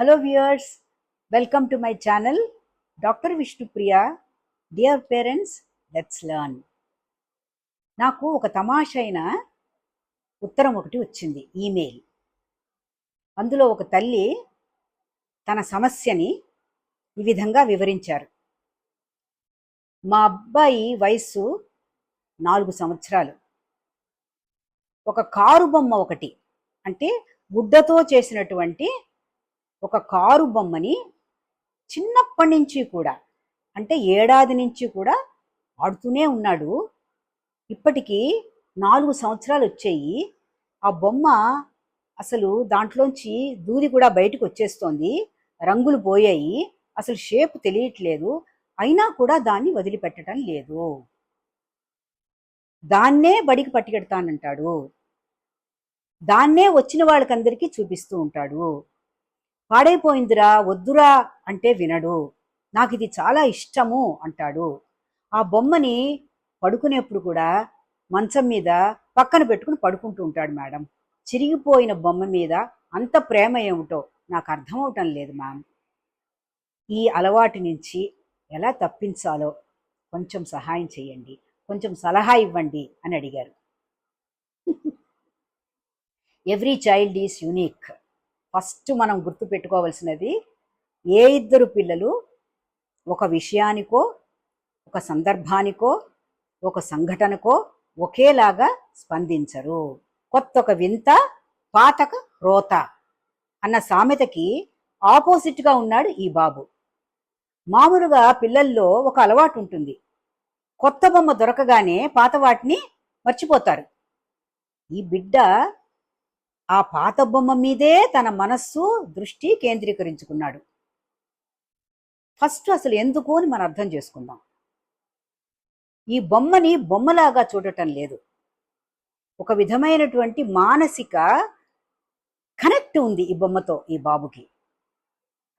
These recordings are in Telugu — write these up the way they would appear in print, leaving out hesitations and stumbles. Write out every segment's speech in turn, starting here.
Hello viewers, welcome to my channel Dr. Vishnupriya. Dear parents, let's learn. నాకు ఒక తమాషైన ఉత్తరం ఒకటి వచ్చింది, ఈమెయిల్. అందులో ఒక తల్లి తన సమస్యని ఈ విధంగా వివరించారు. మా అబ్బాయి వయసు 4 సంవత్సరాలు. ఒక కారు బొమ్మ ఒకటి, అంటే గుడ్డతో చేసినటువంటి ఒక కారు బొమ్మని చిన్నప్పటి నుంచి కూడా, అంటే ఏడాది నుంచి కూడా ఆడుతూనే ఉన్నాడు. ఇప్పటికీ 4 సంవత్సరాలు వచ్చాయి. ఆ బొమ్మ అసలు దాంట్లోంచి దూది కూడా బయటకు వచ్చేస్తోంది, రంగులు పోయాయి, అసలు షేప్ తెలియట్లేదు. అయినా కూడా దాన్ని వదిలిపెట్టడం లేదు. దాన్నే బడికి పట్టుకెడతానంటాడు, దాన్నే వచ్చిన వాళ్ళకందరికీ చూపిస్తూ ఉంటాడు. పాడైపోయిందిరా, వద్దురా అంటే వినడు. నాకు ఇది చాలా ఇష్టము అంటాడు. ఆ బొమ్మని పడుకునేప్పుడు కూడా మంచం మీద పక్కన పెట్టుకుని పడుకుంటూ ఉంటాడు. మేడం, చిరిగిపోయిన బొమ్మ మీద అంత ప్రేమ ఏమిటో నాకు అర్థమవటం లేదు మ్యామ్. ఈ అలవాటు నుంచి ఎలా తప్పించాలో కొంచెం సహాయం చేయండి, కొంచెం సలహా ఇవ్వండి అని అడిగారు. Every child is unique. First మనం గుర్తు పెట్టుకోవాల్సినది, ఏ ఇద్దరు పిల్లలు ఒక విషయానికో, ఒక సందర్భానికో, ఒక సంఘటనకో ఒకేలాగా స్పందించరు. కొత్త ఒక వింత, పాతక రోత అన్న సామెతకి ఆపోజిట్గా ఉన్నాడు ఈ బాబు. మామూలుగా పిల్లల్లో ఒక అలవాటు ఉంటుంది, కొత్త బొమ్మ దొరకగానే పాత వాటిని మర్చిపోతారు. ఈ బిడ్డ ఆ పాత బొమ్మ మీదే తన మనస్సు, దృష్టి కేంద్రీకరించుకున్నాడు. ఫస్ట్ అసలు ఎందుకు అని మనం అర్థం చేసుకుందాం. ఈ బొమ్మని బొమ్మలాగా చూడటం లేదు, ఒక విధమైనటువంటి మానసిక కనెక్ట్ ఉంది ఈ బొమ్మతో ఈ బాబుకి.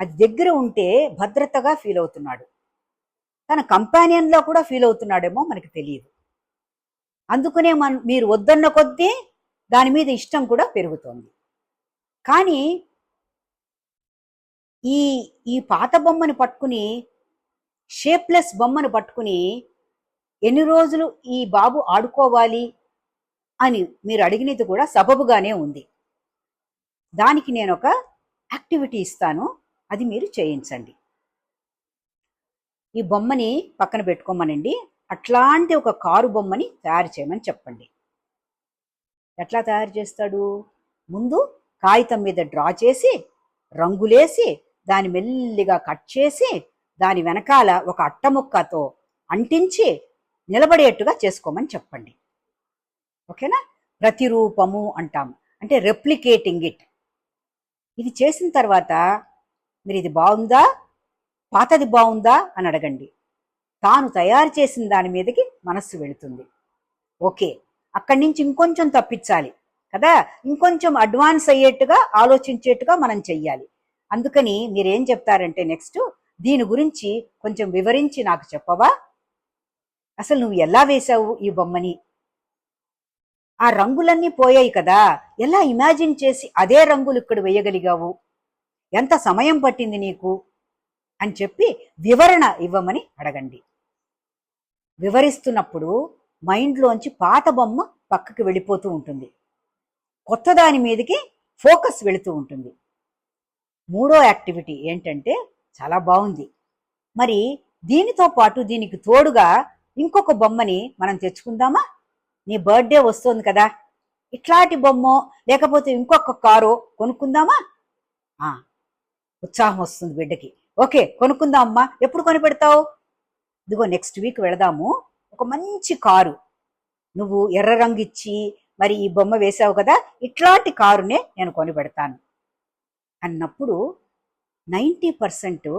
అది దగ్గర ఉంటే భద్రతగా ఫీల్ అవుతున్నాడు, తన కంపానియన్లో కూడా ఫీల్ అవుతున్నాడేమో మనకి తెలియదు. అందుకనే మీరు వద్దన్న కొద్దీ దాని మీద ఇష్టం కూడా పెరుగుతోంది. కానీ ఈ పాత బొమ్మను పట్టుకుని, షేప్లెస్ బొమ్మను పట్టుకుని ఎన్ని రోజులు ఈ బాబు ఆడుకోవాలి అని మీరు అడిగినది కూడా సబబుగానే ఉంది. దానికి నేను ఒక యాక్టివిటీ ఇస్తాను, అది మీరు చేయించండి. ఈ బొమ్మని పక్కన పెట్టుకోమనండి, అట్లాంటి ఒక కారు బొమ్మని తయారు చేయమని చెప్పండి. ఎట్లా తయారు చేస్తాడు? ముందు కాగితం మీద డ్రా చేసి, రంగులేసి, దాన్ని మెల్లిగా కట్ చేసి, దాని వెనకాల ఒక అట్టముక్కతో అంటించి నిలబడేట్టుగా చేసుకోమని చెప్పండి. ఓకేనా? ప్రతిరూపము అంటాం, అంటే రెప్లికేటింగ్ ఇట్. ఇది చేసిన తర్వాత మీరు ఇది బాగుందా, పాతది బాగుందా అని అడగండి. తాను తయారు చేసిన దాని మీదకి మనస్సు వెళుతుంది. ఓకే, అక్కడి నుంచి ఇంకొంచెం తప్పించాలి కదా, ఇంకొంచెం అడ్వాన్స్ అయ్యేట్టుగా ఆలోచించేట్టుగా మనం చెయ్యాలి. అందుకని మీరేం చెప్తారంటే, నెక్స్ట్ దీని గురించి కొంచెం వివరించి నాకు చెప్పవా? అసలు నువ్వు ఎలా వేశావు ఈ బొమ్మని? ఆ రంగులన్నీ పోయాయి కదా, ఎలా ఇమాజిన్ చేసి అదే రంగులు ఇక్కడ వేయగలిగావు? ఎంత సమయం పట్టింది నీకు అని చెప్పి వివరణ ఇవ్వమని అడగండి. వివరిస్తున్నప్పుడు మైండ్లోంచి పాత బొమ్మ పక్కకి వెళ్ళిపోతూ ఉంటుంది, కొత్త దాని మీదకి ఫోకస్ వెళుతూ ఉంటుంది. మూడో యాక్టివిటీ ఏంటంటే, చాలా బాగుంది, మరి దీనితో పాటు దీనికి తోడుగా ఇంకొక బొమ్మని మనం తెచ్చుకుందామా? నీ బర్త్డే వస్తుంది కదా, ఇట్లాంటి బొమ్మో లేకపోతే ఇంకొక కారో కొనుక్కుందామా? ఉత్సాహం వస్తుంది బిడ్డకి. ఓకే, కొనుక్కుందాం అమ్మా. ఎప్పుడు కొనిపెడతావు? ఇదిగో నెక్స్ట్ వీక్ వెళదాము, ఒక మంచి కారు, నువ్వు ఎర్ర రంగు ఇచ్చి మరి ఈ బొమ్మ వేసావు కదా, ఇట్లాంటి కారునే నేను కొనిపెడతాను అన్నప్పుడు 90%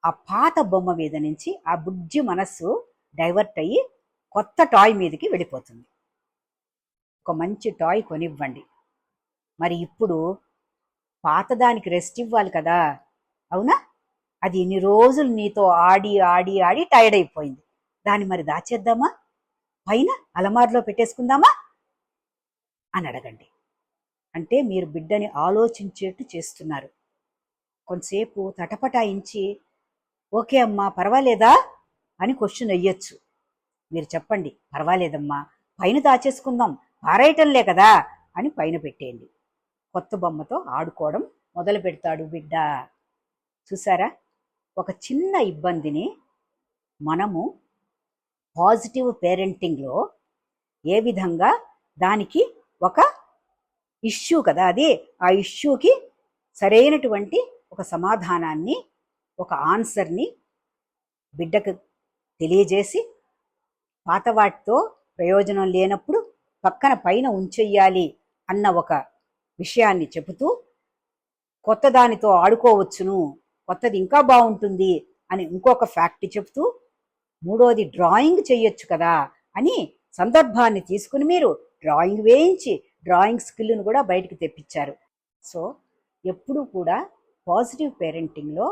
ఆ పాత బొమ్మ మీద నుంచి ఆ బుజ్జి మనస్సు డైవర్ట్ అయ్యి కొత్త టాయ్ మీదకి వెళ్ళిపోతుంది. ఒక మంచి టాయ్ కొనివ్వండి. మరి ఇప్పుడు పాతదానికి రెస్ట్ ఇవ్వాలి కదా, అవునా? అది ఇన్ని రోజులు నీతో ఆడి ఆడి ఆడి టైర్డ్ అయిపోయింది, దాన్ని మరి దాచేద్దామా, పైన అలమార్లో పెట్టేసుకుందామా అని అడగండి. అంటే మీరు బిడ్డని ఆలోచించేట్టు చేస్తున్నారు. కొంతసేపు తటపటాయించి ఓకే అమ్మా పర్వాలేదా అని క్వశ్చన్ అయ్యొచ్చు. మీరు చెప్పండి పర్వాలేదమ్మా, పైన దాచేసుకుందాం, పారేయటంలే కదా అని పైన పెట్టేయండి. కొత్త బొమ్మతో ఆడుకోవడం మొదలు పెడతాడు బిడ్డ. చూసారా, ఒక చిన్న ఇబ్బందిని మనము పాజిటివ్ పేరెంటింగ్లో ఏ విధంగా దానికి ఒక ఇష్యూ కదా అది, ఆ ఇష్యూకి సరైనటువంటి ఒక సమాధానాన్ని, ఒక ఆన్సర్ని బిడ్డకు తెలియజేసి పాత వాటితో ప్రయోజనం లేనప్పుడు పక్కన పైన ఉంచెయ్యాలి అన్న ఒక విషయాన్ని చెబుతూ కొత్త దానితో ఆడుకోవచ్చును, కొత్తది ఇంకా బాగుంటుంది అని ఇంకొక ఫ్యాక్ట్ చెబుతూ మూడోది డ్రాయింగ్ చెయ్యొచ్చు కదా అని సందర్భాన్ని తీసుకుని మీరు డ్రాయింగ్ వేయించి డ్రాయింగ్ స్కిల్ను కూడా బయటికి తెప్పించారు. సో ఎప్పుడూ కూడా పాజిటివ్ పేరెంటింగ్లో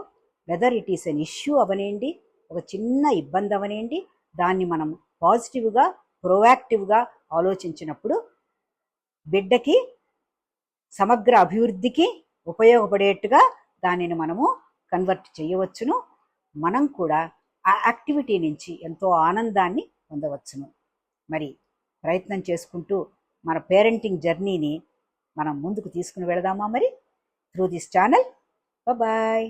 whether it is an issue అవనేయండి, ఒక చిన్న ఇబ్బంది అవనేయండి, దాన్ని మనం పాజిటివ్గా ప్రోయాక్టివ్గా ఆలోచించినప్పుడు బిడ్డకి సమగ్ర అభివృద్ధికి ఉపయోగపడేట్టుగా దానిని మనము కన్వర్ట్ చేయవచ్చును. మనం కూడా ఆ యాక్టివిటీ నుంచి ఎంతో ఆనందాన్ని పొందవచ్చును. మరి ప్రయత్నం చేసుకుంటూ మన పేరెంటింగ్ జర్నీని మనం ముందుకు తీసుకుని వెళదామా మరి త్రూ దిస్ ఛానల్. బాయ్.